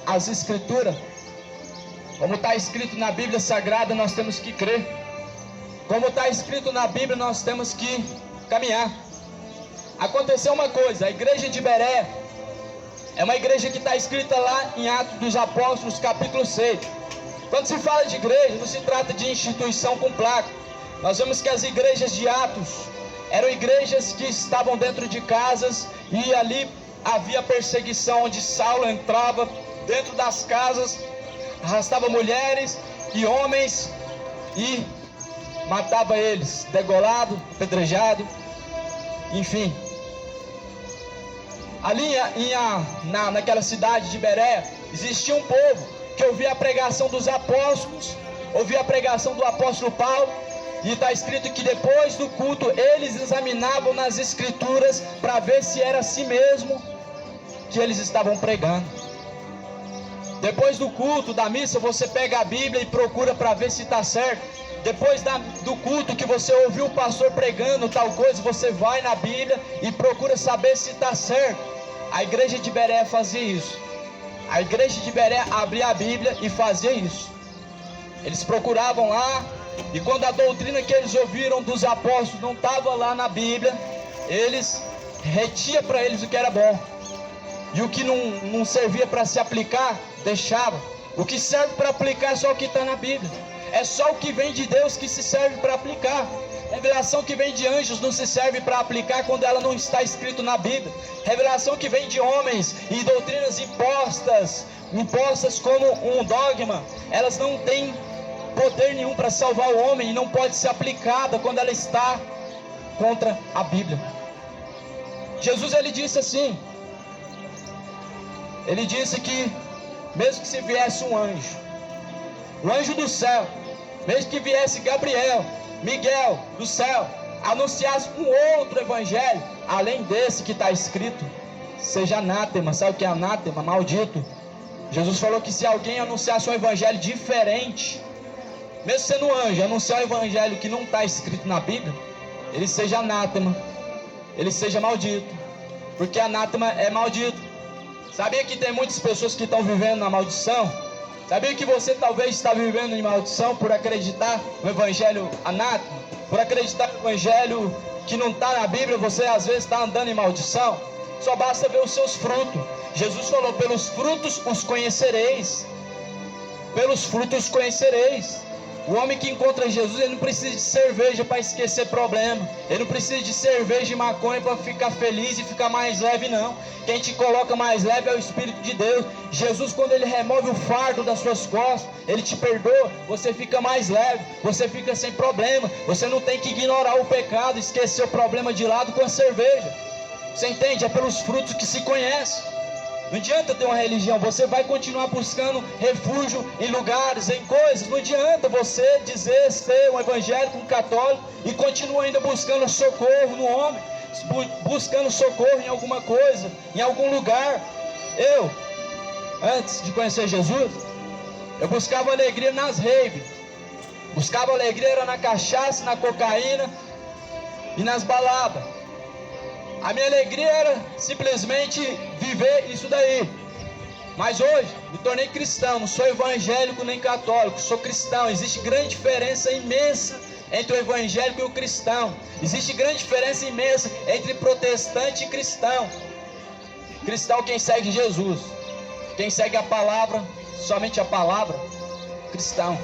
as Escrituras. Como está escrito na Bíblia Sagrada, nós temos que crer. Como está escrito na Bíblia, nós temos que caminhar. Aconteceu uma coisa: a igreja de Bereia é uma igreja que está escrita lá em Atos dos Apóstolos, capítulo 6. Quando se fala de igreja, não se trata de instituição com placa. Nós vemos que as igrejas de Atos eram igrejas que estavam dentro de casas, e ali havia perseguição, onde Saulo entrava dentro das casas, arrastava mulheres e homens e matava eles, degolado, apedrejado, enfim. Ali naquela cidade de Bereia, existia um povo que ouvia a pregação dos apóstolos, ouvia a pregação do apóstolo Paulo, e está escrito que depois do culto eles examinavam nas Escrituras para ver se era assim mesmo que eles estavam pregando. Depois do culto, da missa, você pega a Bíblia e procura para ver se está certo. Depois do culto que você ouviu o pastor pregando tal coisa, você vai na Bíblia e procura saber se está certo. A igreja de Bereia fazia isso. A igreja de Bereia abria a Bíblia e fazia isso. Eles procuravam lá, e quando a doutrina que eles ouviram dos apóstolos não estava lá na Bíblia, eles retiam para eles o que era bom. E o que não servia para se aplicar, deixava. O que serve para aplicar é só o que está na Bíblia. É só o que vem de Deus que se serve para aplicar. Revelação que vem de anjos não se serve para aplicar quando ela não está escrito na Bíblia. Revelação que vem de homens e doutrinas impostas como um dogma, elas não têm poder nenhum para salvar o homem, e não pode ser aplicada quando ela está contra a Bíblia. Jesus, ele disse assim, ele disse que mesmo que se viesse um anjo, o anjo do céu, mesmo que viesse Gabriel, Miguel do céu, anunciasse um outro evangelho, além desse que está escrito, seja anátema. Sabe o que é anátema? Maldito. Jesus falou que se alguém anunciasse um evangelho diferente, mesmo sendo um anjo, anunciar um evangelho que não está escrito na Bíblia, ele seja anátema, ele seja maldito, porque anátema é maldito. Sabia que tem muitas pessoas que estão vivendo na maldição? Sabia que você talvez está vivendo em maldição por acreditar no evangelho anátema? Por acreditar no evangelho que não está na Bíblia, você às vezes está andando em maldição? Só basta ver os seus frutos. Jesus falou, pelos frutos os conhecereis. Pelos frutos conhecereis. O homem que encontra Jesus, ele não precisa de cerveja para esquecer problema. Ele não precisa de cerveja e maconha para ficar feliz e ficar mais leve, não. Quem te coloca mais leve é o Espírito de Deus. Jesus, quando ele remove o fardo das suas costas, ele te perdoa, você fica mais leve, você fica sem problema. Você não tem que ignorar o pecado, esquecer o problema de lado com a cerveja. Você entende? É pelos frutos que se conhece. Não adianta ter uma religião, você vai continuar buscando refúgio em lugares, em coisas. Não adianta você dizer ser um evangélico, um católico, e continua ainda buscando socorro no homem, buscando socorro em alguma coisa, em algum lugar. Eu, antes de conhecer Jesus, eu buscava alegria nas raves, buscava alegria era na cachaça, na cocaína e nas baladas. A minha alegria era simplesmente viver isso daí. Mas hoje me tornei cristão, não sou evangélico nem católico, sou cristão. Existe grande diferença imensa entre o evangélico e o cristão. Existe grande diferença imensa entre protestante e cristão. Cristão quem segue Jesus, quem segue a palavra, somente a palavra, cristão.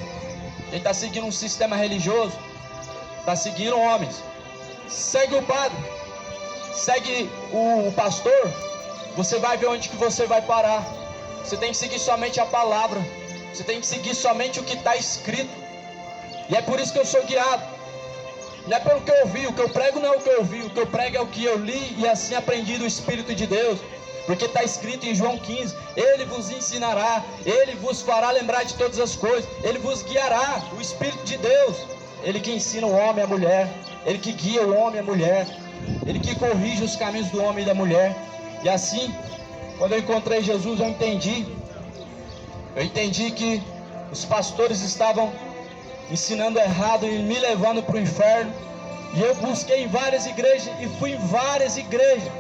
Quem está seguindo um sistema religioso, está seguindo homens. Segue o padre, segue o pastor, você vai ver onde que você vai parar. Você tem que seguir somente a palavra, você tem que seguir somente o que está escrito. E é por isso que eu sou guiado. Não é pelo que eu ouvi, o que eu prego não é o que eu ouvi, o que eu prego é o que eu li e assim aprendi do Espírito de Deus. Porque está escrito em João 15, Ele vos ensinará, Ele vos fará lembrar de todas as coisas, Ele vos guiará, o Espírito de Deus. Ele que ensina o homem e a mulher, Ele que guia o homem e a mulher, Ele que corrige os caminhos do homem e da mulher. E assim, quando eu encontrei Jesus, eu entendi que os pastores estavam ensinando errado e me levando para o inferno. E eu busquei em várias igrejas e fui em várias igrejas.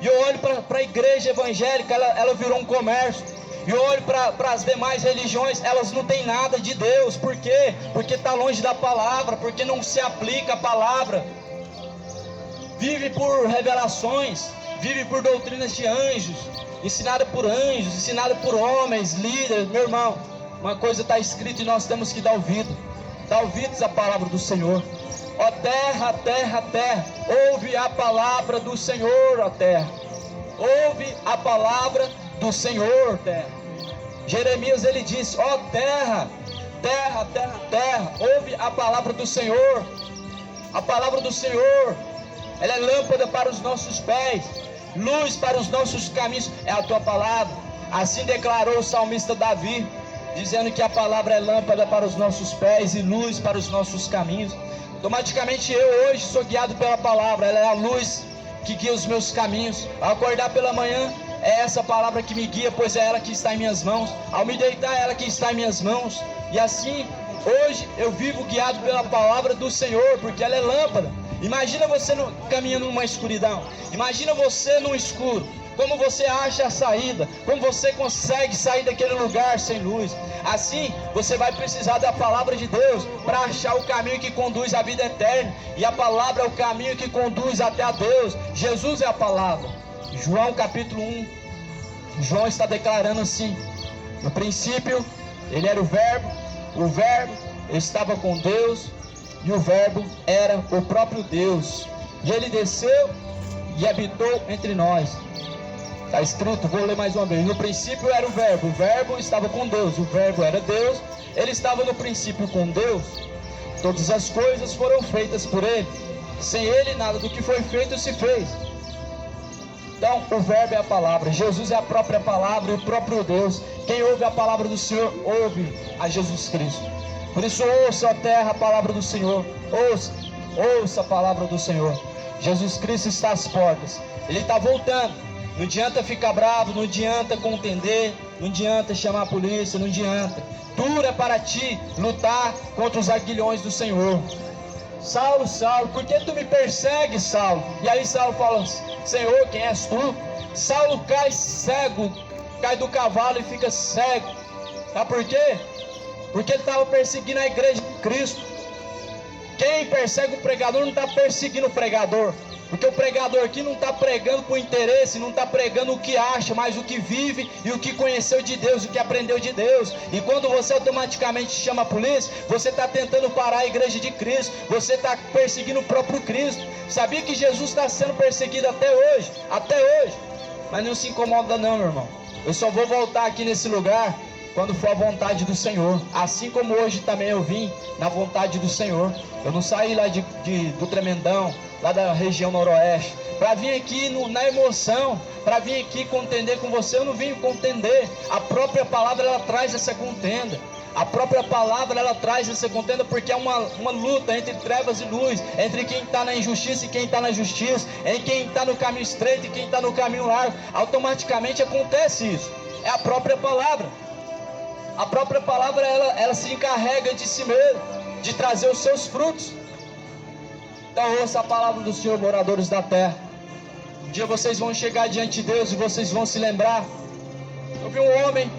E eu olho para a igreja evangélica, ela virou um comércio. e olho para as demais religiões, elas não têm nada de Deus. Por quê? Porque está longe da palavra, porque não se aplica a palavra. Vive por revelações, vive por doutrinas de anjos, ensinada por anjos, ensinada por homens, líderes. Meu irmão, uma coisa está escrita e nós temos que dar ouvido. Dar ouvidos à palavra do Senhor. Ó terra, terra, terra, ouve a palavra do Senhor, ó terra. Ouve a palavra do Senhor, terra. Jeremias, ele disse: ó terra, terra, terra, terra, ouve a palavra do Senhor. A palavra do Senhor, ela é lâmpada para os nossos pés, luz para os nossos caminhos, é a tua palavra. Assim declarou o salmista Davi, dizendo que a palavra é lâmpada para os nossos pés e luz para os nossos caminhos. Automaticamente eu hoje sou guiado pela palavra, ela é a luz que guia os meus caminhos. Ao acordar pela manhã, é essa palavra que me guia, pois é ela que está em minhas mãos. Ao me deitar, é ela que está em minhas mãos. E assim, hoje eu vivo guiado pela palavra do Senhor, porque ela é lâmpada. Imagina você caminhando numa escuridão, imagina você no escuro. Como você acha a saída? Como você consegue sair daquele lugar sem luz? Assim, você vai precisar da palavra de Deus para achar o caminho que conduz à vida eterna. E a palavra é o caminho que conduz até a Deus. Jesus é a palavra. João capítulo 1. João está declarando assim: no princípio, ele era o Verbo estava com Deus, e o Verbo era o próprio Deus. E ele desceu e habitou entre nós. Está escrito, vou ler mais uma vez. No princípio era o Verbo estava com Deus, o Verbo era Deus, ele estava no princípio com Deus. Todas as coisas foram feitas por ele, sem ele nada do que foi feito se fez. Então o Verbo é a palavra, Jesus é a própria palavra e o próprio Deus. Quem ouve a palavra do Senhor, ouve a Jesus Cristo. Por isso ouça a terra a palavra do Senhor, ouça a palavra do Senhor. Jesus Cristo está às portas, ele está voltando. Não adianta ficar bravo, não adianta contender, não adianta chamar a polícia, não adianta. Dura é para ti lutar contra os aguilhões do Senhor. Saulo, Saulo, por que tu me persegues, Saulo? E aí Saulo fala: Senhor, quem és tu? Saulo cai cego, cai do cavalo e fica cego. Sabe por quê? Porque ele estava perseguindo a igreja de Cristo. Quem persegue o pregador não está perseguindo o pregador. Porque o pregador aqui não está pregando por interesse, não está pregando o que acha, mas o que vive e o que conheceu de Deus, o que aprendeu de Deus. E quando você automaticamente chama a polícia, você está tentando parar a igreja de Cristo, você está perseguindo o próprio Cristo. Sabia que Jesus está sendo perseguido até hoje? Até hoje. Mas não se incomoda não, meu irmão. Eu só vou voltar aqui nesse lugar quando for a vontade do Senhor. Assim como hoje também eu vim na vontade do Senhor. Eu não saí lá do Tremendão, lá da região noroeste, para vir aqui na emoção, para vir aqui contender com você. Eu não vim contender. A própria palavra, ela traz essa contenda. A própria palavra, ela traz essa contenda, porque é uma luta entre trevas e luz, entre quem está na injustiça e quem está na justiça, em quem está no caminho estreito e quem está no caminho largo. Automaticamente acontece isso. É a própria palavra. A própria palavra, ela se encarrega de si mesma, de trazer os seus frutos. Então ouça a palavra do Senhor, moradores da terra. Um dia vocês vão chegar diante de Deus e vocês vão se lembrar: eu vi um homem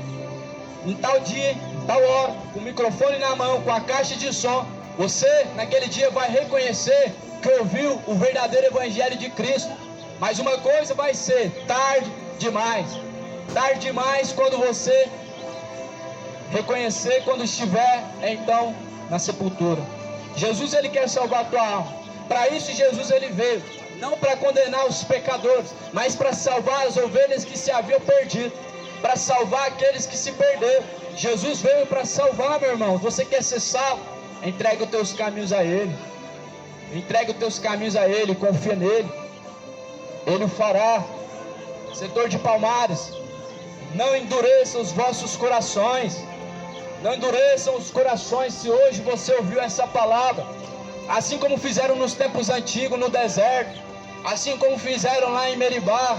em tal dia, tal hora, com o microfone na mão, com a caixa de som. Você naquele dia vai reconhecer que ouviu o verdadeiro evangelho de Cristo. Mas uma coisa vai ser tarde demais. Tarde demais quando você reconhecer, quando estiver então na sepultura. Jesus, ele quer salvar a tua alma. Para isso Jesus, ele veio, não para condenar os pecadores, mas para salvar as ovelhas que se haviam perdido, para salvar aqueles que se perderam. Jesus veio para salvar, meu irmão. Você quer ser salvo? Entrega os teus caminhos a ele. Entrega os teus caminhos a ele, confia nele. Ele o fará. Setor de Palmares, não endureçam os vossos corações. Não endureçam os corações se hoje você ouviu essa palavra. Assim como fizeram nos tempos antigos, no deserto. Assim como fizeram lá em Meribá.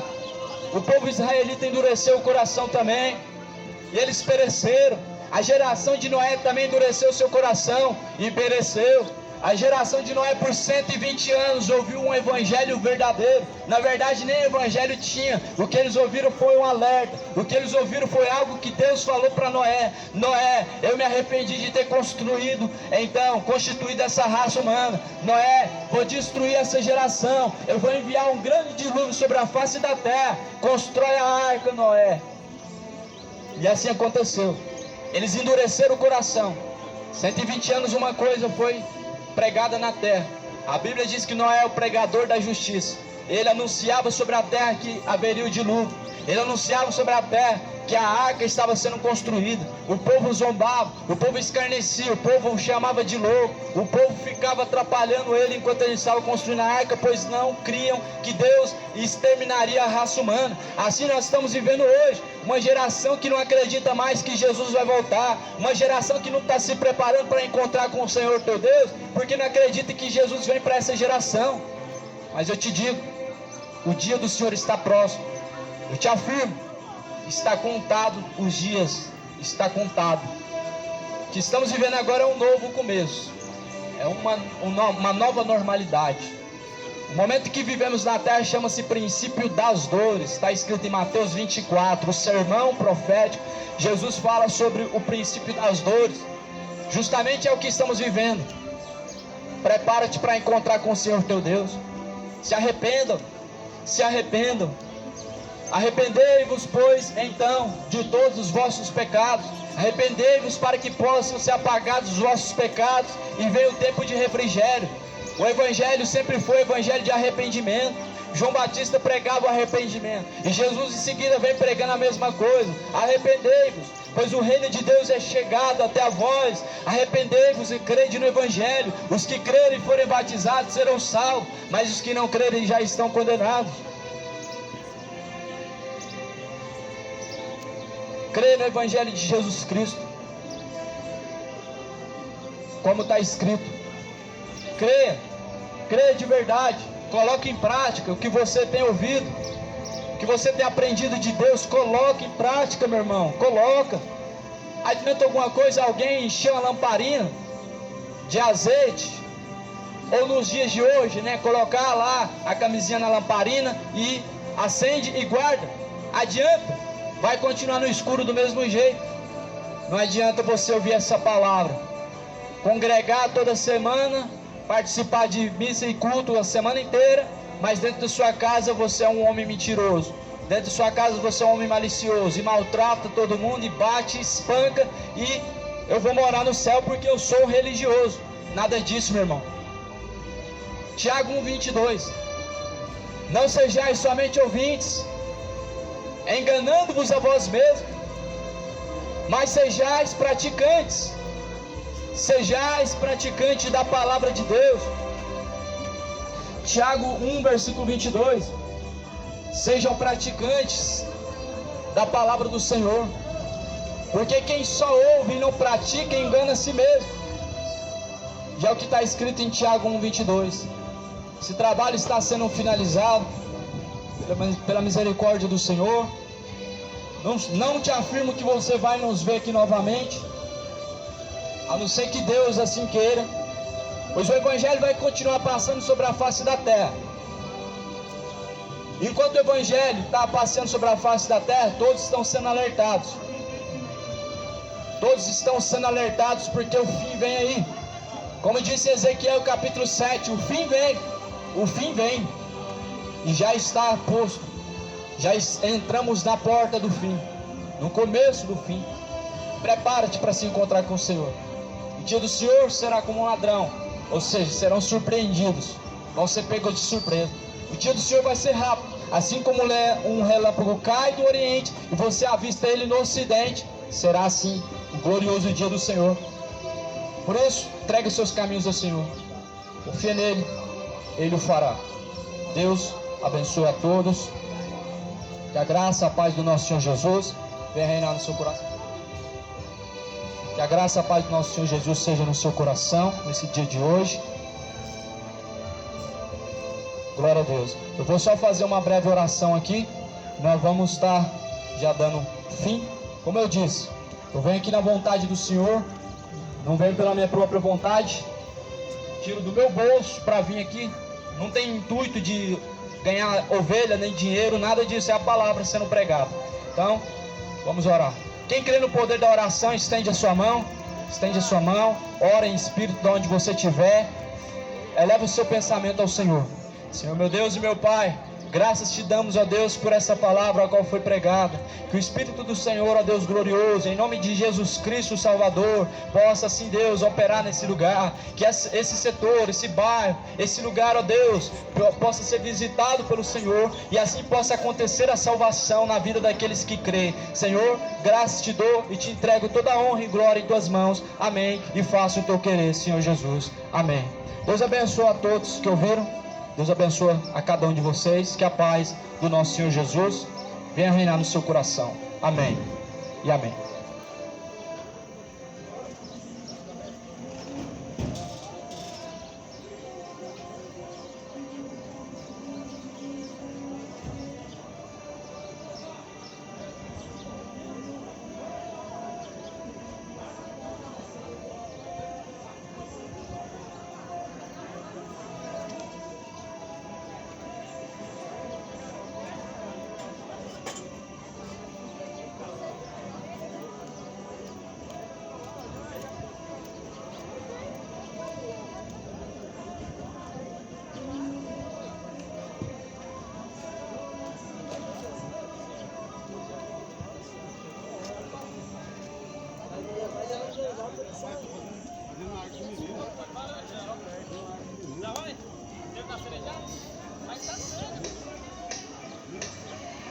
O povo israelita endureceu o coração também, e eles pereceram. A geração de Noé também endureceu o seu coração e pereceu. A geração de Noé por 120 anos ouviu um evangelho verdadeiro. Na verdade nem evangelho tinha. O que eles ouviram foi um alerta. O que eles ouviram foi algo que Deus falou para Noé. Noé, eu me arrependi de ter constituído essa raça humana. Noé, vou destruir essa geração. Eu vou enviar um grande dilúvio sobre a face da terra. Constrói a arca, Noé. E assim aconteceu. Eles endureceram o coração. 120 anos uma coisa foi pregada na terra. A Bíblia diz que Noé é o pregador da justiça. Ele anunciava sobre a terra que haveria o dilúvio. Ele anunciava sobre a terra que a arca estava sendo construída. O povo zombava, o povo escarnecia, o povo o chamava de louco. O povo ficava atrapalhando ele enquanto ele estava construindo a arca, pois não criam que Deus exterminaria a raça humana. Assim nós estamos vivendo hoje, uma geração que não acredita mais que Jesus vai voltar, uma geração que não está se preparando para encontrar com o Senhor teu Deus, porque não acredita que Jesus vem para essa geração. Mas eu te digo, o dia do Senhor está próximo. Eu te afirmo, está contado os dias, está contado. O que estamos vivendo agora é um novo começo, é uma nova normalidade. O momento que vivemos na terra chama-se princípio das dores. Está escrito em Mateus 24, o sermão profético. Jesus fala sobre o princípio das dores. Justamente é o que estamos vivendo. Prepara-te para encontrar com o Senhor teu Deus. Se arrependam, se arrependam. Arrependei-vos, pois, então, de todos os vossos pecados. Arrependei-vos para que possam ser apagados os vossos pecados e venha o tempo de refrigério. O evangelho sempre foi evangelho de arrependimento. João Batista pregava o arrependimento e Jesus em seguida vem pregando a mesma coisa. Arrependei-vos, pois o reino de Deus é chegado até a vós. Arrependei-vos e crede no evangelho. Os que crerem e forem batizados serão salvos, mas os que não crerem já estão condenados. Creia no evangelho de Jesus Cristo, como está escrito. Creia de verdade. Coloque em prática o que você tem ouvido, o que você tem aprendido de Deus. Coloque em prática, meu irmão. Coloca. Adianta alguma coisa alguém encher uma lamparina de azeite, ou nos dias de hoje, né, colocar lá a camisinha na lamparina e acende e guarda? Adianta? Vai continuar no escuro do mesmo jeito. Não adianta você ouvir essa palavra, congregar toda semana, participar de missa e culto a semana inteira, mas dentro da sua casa você é um homem mentiroso. Dentro da sua casa você é um homem malicioso e maltrata todo mundo e bate, espanca, e eu vou morar no céu porque eu sou religioso. Nada disso, meu irmão. Tiago 1:22. Não sejais somente ouvintes, enganando-vos a vós mesmos, mas sejais praticantes. Sejais praticantes da palavra de Deus. Tiago 1, versículo 22. Sejam praticantes da palavra do Senhor, porque quem só ouve e não pratica engana a si mesmo. Já é o que está escrito em Tiago 1, 22. Esse trabalho está sendo finalizado pela misericórdia do Senhor. Não te afirmo que você vai nos ver aqui novamente, a não ser que Deus assim queira, pois o evangelho vai continuar passando sobre a face da terra. Enquanto o evangelho está passando sobre a face da terra, todos estão sendo alertados. Todos estão sendo alertados porque o fim vem aí. Como disse Ezequiel capítulo 7, o fim vem. O fim vem. E já está posto. Já entramos na porta do fim, no começo do fim. Prepara-te para se encontrar com o Senhor. O dia do Senhor será como um ladrão, ou seja, serão surpreendidos, vão ser pegos de surpresa. O dia do Senhor vai ser rápido, assim como um relâmpago cai do oriente e você avista ele no ocidente, será assim o glorioso dia do Senhor. Por isso, entregue seus caminhos ao Senhor, confia nele, ele o fará. Deus abençoe a todos. Que a graça, a paz do nosso Senhor Jesus venha reinar no seu coração. Que a graça, a paz do nosso Senhor Jesus seja no seu coração nesse dia de hoje. Glória a Deus. Eu vou só fazer uma breve oração aqui. Nós vamos estar já dando fim. Como eu disse, eu venho aqui na vontade do Senhor, não venho pela minha própria vontade. tiro do meu bolso para vir aqui. Não tem intuito de ganhar ovelha, nem dinheiro, nada disso. É a palavra sendo pregada. Então, vamos orar. Quem crê no poder da oração, estende a sua mão. Estende a sua mão. Ora em espírito de onde você estiver. Eleva o seu pensamento ao Senhor. Senhor, meu Deus e meu Pai, graças te damos, ó Deus, por essa palavra a qual foi pregada. Que o Espírito do Senhor, ó Deus glorioso, em nome de Jesus Cristo, o Salvador, possa, assim, Deus, operar nesse lugar. Que esse setor, esse bairro, esse lugar, ó Deus, possa ser visitado pelo Senhor. E assim possa acontecer a salvação na vida daqueles que creem. Senhor, graças te dou e te entrego toda a honra e glória em tuas mãos. Amém. E faço o teu querer, Senhor Jesus. Amém. Deus abençoe a todos que ouviram. Deus abençoe a cada um de vocês. Que a paz do nosso Senhor Jesus venha reinar no seu coração. Amém e amém.